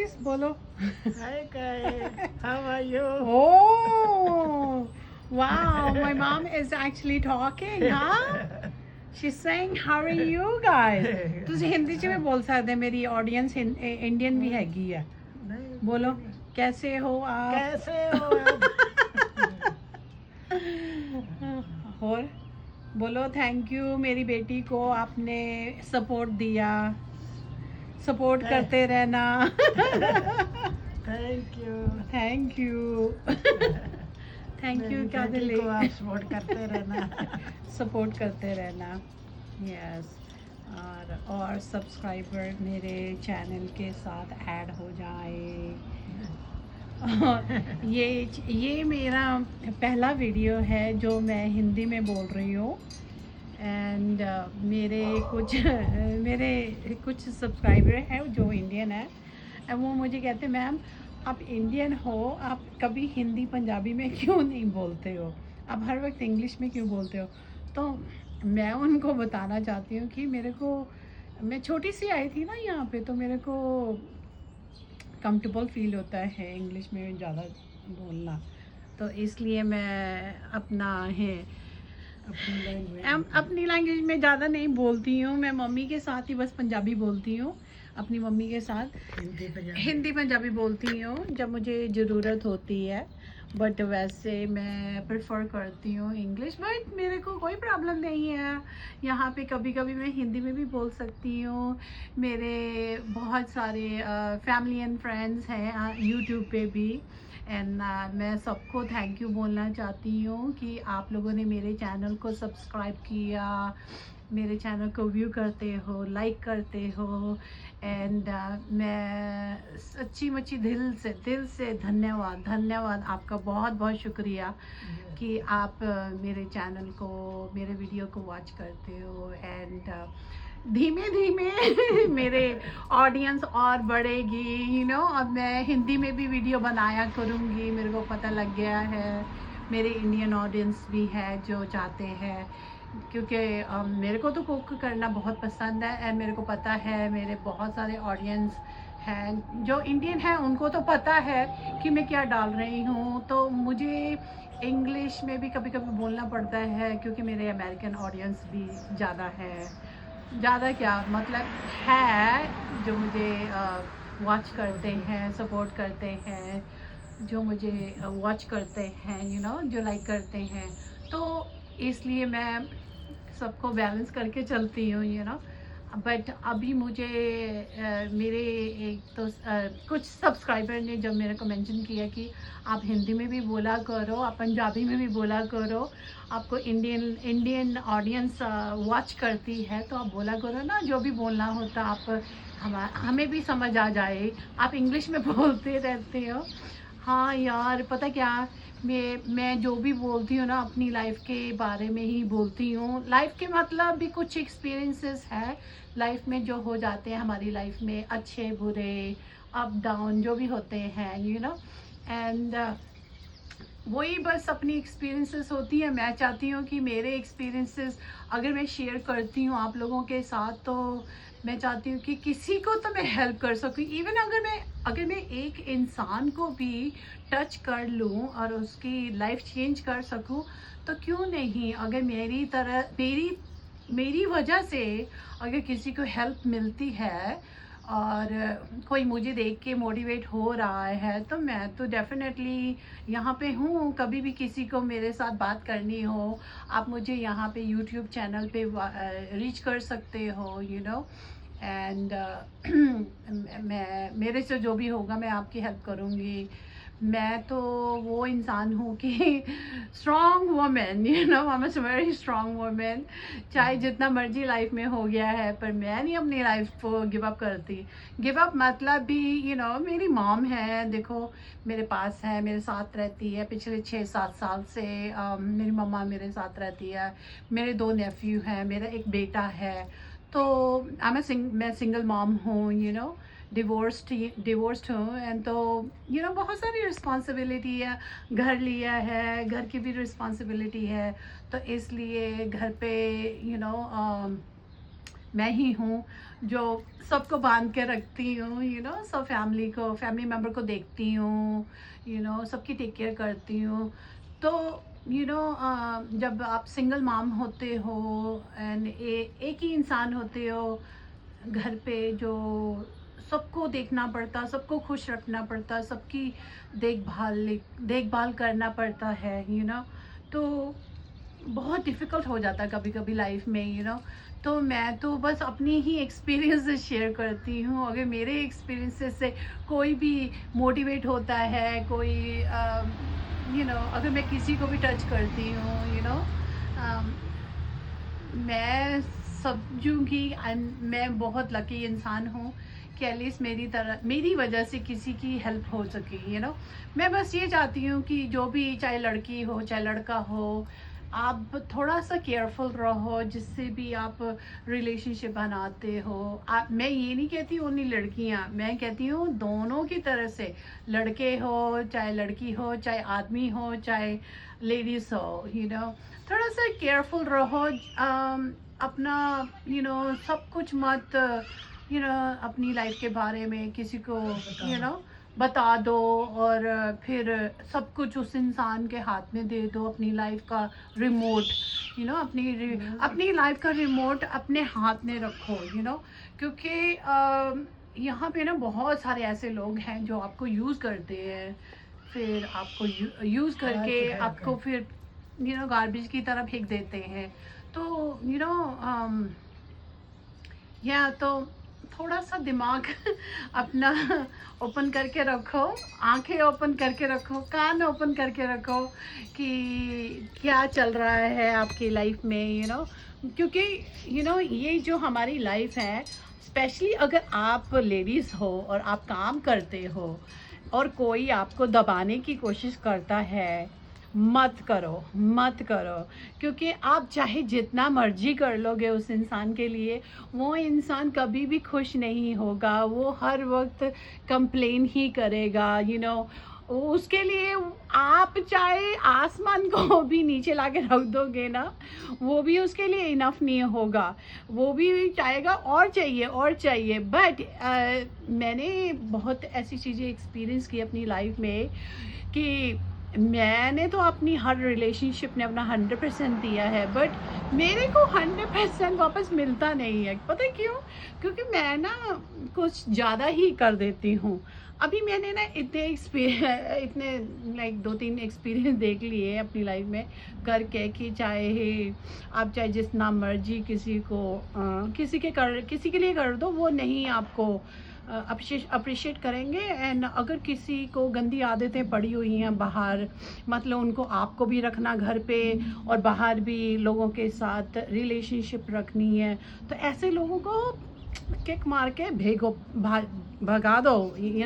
guys, बोलो. Hi guys, how are you? Oh, wow, my mom is actually talking, huh? She's saying, how are you guys? तुझे हिंदी च में बोल सकते, मेरी ऑडियंस इंडियन भी हैगी है. नहीं, बोलो, कैसे हो आप? कैसे हो आप? और बोलो थैंक यू, मेरी बेटी को आपने सपोर्ट दिया. सपोर्ट करते रहना. Thank you. Thank you. Thank you. क्या बेटी को आप सपोर्ट करते रहना. सपोर्ट करते रहना. यस. और सब्सक्राइबर मेरे चैनल के साथ ऐड हो जाए. और ये मेरा पहला वीडियो है जो मैं हिंदी में बोल रही हूँ. एंड मेरे कुछ सब्सक्राइबर हैं जो इंडियन है. और वो मुझे कहते हैं, मैम आप इंडियन हो, आप कभी हिंदी पंजाबी में क्यों नहीं बोलते हो, आप हर वक्त इंग्लिश में क्यों बोलते हो. तो मैं उनको बताना चाहती हूँ कि मैं छोटी सी आई थी ना यहाँ पे, तो मेरे को कंफर्टेबल फील होता है इंग्लिश में ज़्यादा बोलना. तो इसलिए मैं अपनी लैंग्वेज में ज़्यादा नहीं बोलती हूँ. मैं मम्मी के साथ ही बस पंजाबी बोलती हूँ. अपनी मम्मी के साथ हिंदी पंजाबी बोलती हूँ जब मुझे ज़रूरत होती है. बट वैसे मैं प्रेफर करती हूँ इंग्लिश. बट मेरे को कोई प्रॉब्लम नहीं है. यहाँ पे कभी कभी मैं हिंदी में भी बोल सकती हूँ. मेरे बहुत सारे फैमिली एंड फ्रेंड्स हैं यूट्यूब पे भी. एंड मैं सबको थैंक यू बोलना चाहती हूँ कि आप लोगों ने मेरे चैनल को सब्सक्राइब किया, मेरे चैनल को व्यू करते हो, लाइक करते हो. एंड मैं सच्ची मुच्ची दिल से धन्यवाद आपका. बहुत बहुत शुक्रिया कि आप मेरे चैनल को, मेरे वीडियो को वॉच करते हो. एंड धीमे धीमे मेरे ऑडियंस और बढ़ेगी, अब मैं हिंदी में भी वीडियो बनाया करूँगी. मेरे को पता लग गया है मेरे इंडियन ऑडियंस भी है जो चाहते हैं, क्योंकि मेरे को तो कुक करना बहुत पसंद है. एंड मेरे को पता है मेरे बहुत सारे ऑडियंस हैं जो इंडियन हैं, उनको तो पता है कि मैं क्या डाल रही हूँ. तो मुझे इंग्लिश में भी कभी कभी बोलना पड़ता है क्योंकि मेरे अमेरिकन ऑडियंस भी ज़्यादा है. ज़्यादा क्या मतलब है जो मुझे वॉच करते हैं, सपोर्ट करते हैं, जो मुझे वॉच करते हैं, जो लाइक करते हैं. तो इसलिए मैं सबको बैलेंस करके चलती हूँ. बट अभी मुझे मेरे एक तो कुछ सब्सक्राइबर ने जब मेरे को मेंशन किया कि आप हिंदी में भी बोला करो, आप पंजाबी में भी बोला करो, आपको इंडियन ऑडियंस वॉच करती है, तो आप बोला करो ना जो भी बोलना होता. आप हमें भी समझ आ जाए. आप इंग्लिश में बोलते रहते हो. हाँ यार, पता क्या, मैं जो भी बोलती हूँ ना अपनी लाइफ के बारे में ही बोलती हूँ. लाइफ के मतलब भी कुछ एक्सपीरियंसेस है लाइफ में जो हो जाते हैं हमारी लाइफ में, अच्छे बुरे, अप डाउन जो भी होते हैं. एंड वही बस अपनी एक्सपीरियंसेस होती है. मैं चाहती हूँ कि मेरे एक्सपीरियंसेस अगर मैं शेयर करती हूँ आप लोगों के साथ, तो मैं चाहती हूँ कि किसी को तो मैं हेल्प कर सकूँ. इवन अगर मैं एक इंसान को भी टच कर लूँ और उसकी लाइफ चेंज कर सकूँ, तो क्यों नहीं. अगर मेरी वजह से अगर किसी को हेल्प मिलती है और कोई मुझे देख के मोटिवेट हो रहा है, तो मैं तो डेफिनेटली यहाँ पे हूँ. कभी भी किसी को मेरे साथ बात करनी हो, आप मुझे यहाँ पे यूट्यूब चैनल पे रीच कर सकते हो. एंड मेरे से जो भी होगा मैं आपकी हेल्प करूँगी. मैं तो वो इंसान हूँ कि strong women, I am a very strong women. चाहे जितना मर्जी लाइफ में हो गया है, पर मैं नहीं अपनी लाइफ को गिव अप करती. गिव अप मतलब भी मेरी मॉम है, देखो मेरे पास है, मेरे साथ रहती है पिछले 6-7 साल से. मेरी मम्मा मेरे साथ रहती है. मेरे 2 नेफ्यू हैं, मेरा एक बेटा है. तो मैं सिंगल मॉम हूँ, डिवोर्स्ड हूँ. एंड तो बहुत सारी रिस्पॉन्सिबिलिटी है. घर लिया है, घर की भी रिस्पॉन्सिबिलिटी है. तो इसलिए घर पे मैं ही हूँ जो सबको बांध के रखती हूँ, सब फैमिली मेम्बर को देखती हूँ, सबकी टेक केयर करती हूँ। तो जब आप सिंगल मॉम होते हो एंड एक ही इंसान होते हो घर पे, जो सबको देखना पड़ता, सबको खुश रखना पड़ता, सबकी देखभाल देखभाल करना पड़ता है, तो बहुत डिफ़िकल्ट हो जाता है कभी कभी लाइफ में, तो मैं तो बस अपनी ही एक्सपीरियंसेस शेयर करती हूँ। अगर मेरे एक्सपीरियंसेस से कोई भी मोटिवेट होता है, कोई अगर मैं किसी को भी टच करती हूँ, मैं समझूंगी मैं बहुत लकी इंसान हूँ कि एटलीस्ट मेरी वजह से किसी की हेल्प हो सके। मैं बस ये चाहती हूँ कि जो भी, चाहे लड़की हो चाहे लड़का हो, आप थोड़ा सा केयरफुल रहो जिससे भी आप रिलेशनशिप बनाते हो। मैं ये नहीं कहती ओनली लड़कियां, मैं कहती हूँ दोनों की तरह से, लड़के हो चाहे लड़की हो, चाहे आदमी हो चाहे लेडीज हो, थोड़ा सा केयरफुल रहो। अपना सब कुछ मत अपनी लाइफ के बारे में किसी को बता दो और फिर सब कुछ उस इंसान के हाथ में दे दो। अपनी लाइफ का रिमोट, अपनी लाइफ का रिमोट अपने हाथ में रखो, क्योंकि यहाँ पे ना बहुत सारे ऐसे लोग हैं जो आपको यूज़ करते हैं, फिर आपको यूज़ करके आपको फिर गार्बेज की तरह फेंक देते हैं। तो या तो थोड़ा सा दिमाग अपना ओपन करके रखो, आंखें ओपन करके रखो, कान ओपन करके रखो कि क्या चल रहा है आपकी लाइफ में, क्योंकि ये जो हमारी लाइफ है, स्पेशली अगर आप लेडीज़ हो और आप काम करते हो और कोई आपको दबाने की कोशिश करता है, मत करो, मत करो। क्योंकि आप चाहे जितना मर्जी कर लोगे उस इंसान के लिए, वो इंसान कभी भी खुश नहीं होगा, वो हर वक्त कंप्लेन ही करेगा, उसके लिए आप चाहे आसमान को भी नीचे लाके रख दोगे ना, वो भी उसके लिए इनफ नहीं होगा, वो भी चाहेगा और चाहिए और चाहिए। बट मैंने बहुत ऐसी चीज़ें एक्सपीरियंस की अपनी लाइफ में कि मैंने तो अपनी हर रिलेशनशिप ने अपना 100% दिया है, बट मेरे को 100% वापस मिलता नहीं है। पता है क्यों? क्योंकि मैं ना कुछ ज़्यादा ही कर देती हूँ। अभी मैंने ना इतने लाइक 2-3 एक्सपीरियंस देख लिए अपनी लाइफ में करके कि चाहे जितना मर्जी किसी के लिए कर दो, वो नहीं आपको अप्रिशिएट करेंगे। एंड अगर किसी को गंदी आदतें पड़ी हुई हैं बाहर, मतलब उनको आपको भी रखना घर पे और बाहर भी लोगों के साथ रिलेशनशिप रखनी है, तो ऐसे लोगों को किक मार के भगा दो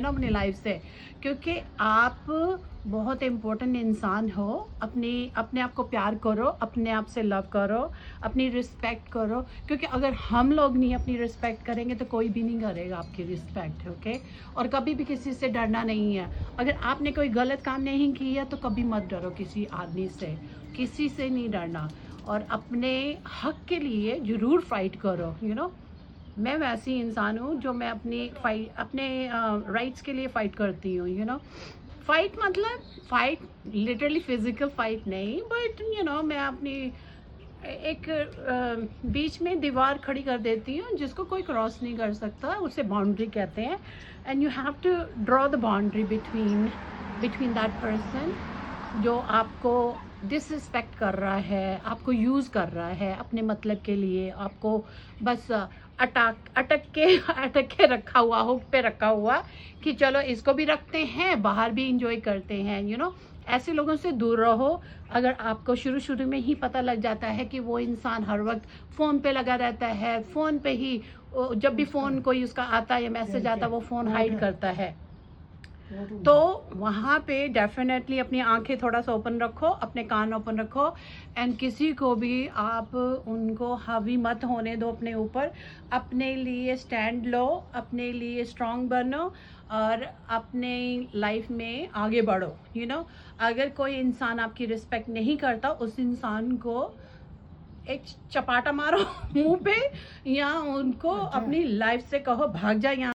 अपनी लाइफ से। क्योंकि आप बहुत इम्पोर्टेंट इंसान हो। अपने आप को प्यार करो, अपने आप से लव करो, अपनी रिस्पेक्ट करो, क्योंकि अगर हम लोग नहीं अपनी रिस्पेक्ट करेंगे तो कोई भी नहीं करेगा आपकी रिस्पेक्ट, ओके। और कभी भी किसी से डरना नहीं है। अगर आपने कोई गलत काम नहीं किया तो कभी मत डरो किसी आदमी से, किसी से नहीं डरना, और अपने हक के लिए ज़रूर फाइट करो। मैं वैसी इंसान हूँ जो मैं अपने राइट्स के लिए फ़ाइट करती हूँ। फाइट मतलब फाइट लिटरली फिजिकल फाइट नहीं, बट मैं अपनी एक बीच में दीवार खड़ी कर देती हूँ जिसको कोई क्रॉस नहीं कर सकता, उसे बाउंड्री कहते हैं। And you have to draw the boundary between that person जो आपको डिसरिस्पेक्ट कर रहा है, आपको यूज़ कर रहा है अपने मतलब के लिए, आपको बस अटक के रखा हुआ, हुक पे रखा हुआ कि चलो इसको भी रखते हैं, बाहर भी इंजॉय करते हैं। ऐसे लोगों से दूर रहो। अगर आपको शुरू में ही पता लग जाता है कि वो इंसान हर वक्त फ़ोन पे लगा रहता है, फ़ोन पे ही जब भी फ़ोन कोई उसका आता है या मैसेज आता है वो फ़ोन हाइड करता है, तो वहाँ पे डेफिनेटली अपनी आंखें थोड़ा सा ओपन रखो, अपने कान ओपन रखो, एंड किसी को भी आप उनको हावी मत होने दो अपने ऊपर। अपने लिए स्टैंड लो, अपने लिए स्ट्रांग बनो और अपने लाइफ में आगे बढ़ो। अगर कोई इंसान आपकी रिस्पेक्ट नहीं करता, उस इंसान को एक चपाटा मारो मुंह पे, या उनको अपनी लाइफ से कहो भाग जा यहाँ